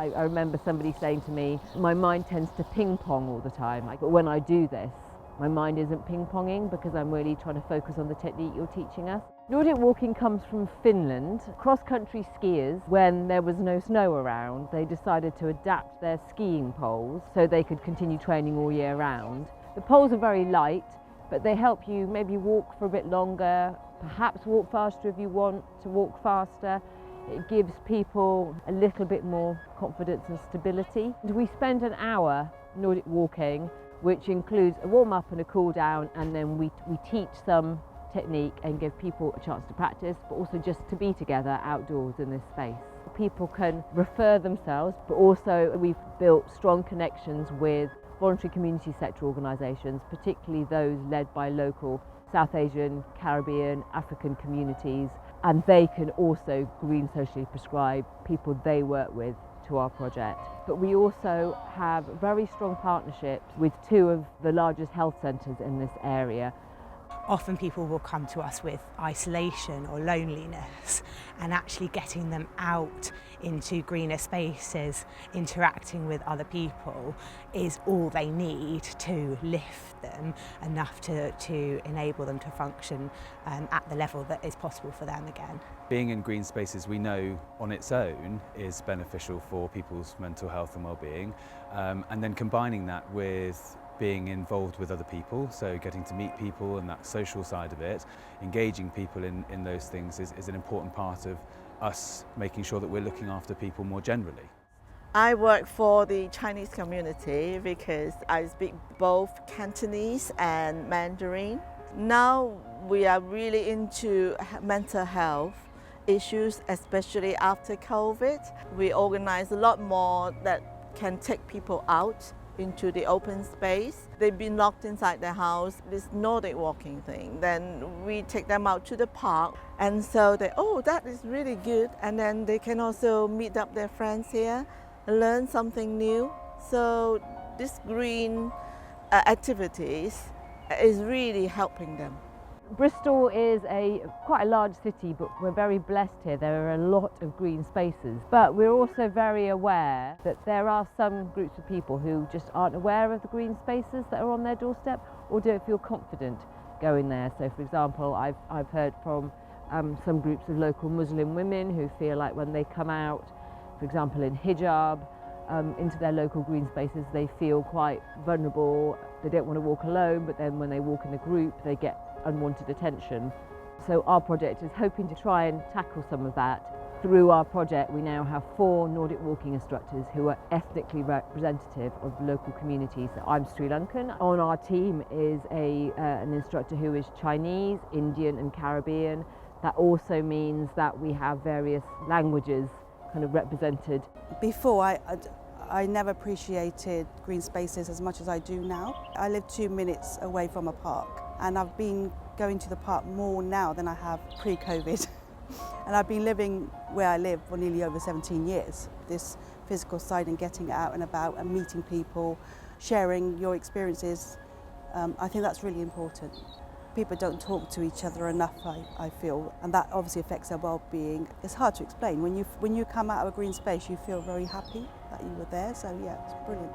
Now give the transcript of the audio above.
I remember somebody saying to me, my mind tends to ping pong all the time, but when I do this, my mind isn't ping-ponging because I'm really trying to focus on the technique you're teaching us. Nordic walking comes from Finland. Cross-country skiers, when there was no snow around, they decided to adapt their skiing poles so they could continue training all year round. The poles are very light, but they help you maybe walk for a bit longer, perhaps walk faster if you want to walk faster. It gives people a little bit more confidence and stability. We spend an hour Nordic walking, which includes a warm-up and a cool-down, and then we teach some technique and give people a chance to practice, but also just to be together outdoors in this space. People can refer themselves, but also we've built strong connections with voluntary community sector organisations, particularly those led by local South Asian, Caribbean, African communities, and they can also green socially prescribe people they work with to our project. But we also have very strong partnerships with two of the largest health centres in this area. Often people will come to us with isolation or loneliness, and actually getting them out into greener spaces, interacting with other people, is all they need to lift them enough to enable them to function at the level that is possible for them again. Being in green spaces, we know on its own is beneficial for people's mental health and well-being, and then combining that with being involved with other people, so getting to meet people and that social side of it, engaging people in those things is an important part of us making sure that we're looking after people more generally. I work for the Chinese community because I speak both Cantonese and Mandarin. Now we are really into mental health issues, especially after COVID. We organize a lot more that can take people out into the open space. They've been locked inside their house, this Nordic walking thing. Then we take them out to the park, and so that is really good. And then they can also meet up their friends here, learn something new. So this green activities is really helping them. Bristol is quite a large city, but we're very blessed here. There are a lot of green spaces, but we're also very aware that there are some groups of people who just aren't aware of the green spaces that are on their doorstep or don't feel confident going there. So for example, I've heard from some groups of local Muslim women who feel like when they come out, for example in hijab, into their local green spaces, they feel quite vulnerable. They don't want to walk alone, but then when they walk in a group, they get unwanted attention. So our project is hoping to try and tackle some of that. Through our project, we now have 4 Nordic walking instructors who are ethnically representative of local communities. I'm Sri Lankan. On our team is an instructor who is Chinese, Indian and Caribbean. That also means that we have various languages kind of represented. Before, I never appreciated green spaces as much as I do now. I live 2 minutes away from a park, and I've been going to the park more now than I have pre-COVID. And I've been living where I live for nearly over 17 years. This physical side and getting out and about and meeting people, sharing your experiences, I think that's really important. People don't talk to each other enough, I feel, and that obviously affects their well-being. It's hard to explain. When you come out of a green space, you feel very happy that you were there, so yeah, it's brilliant.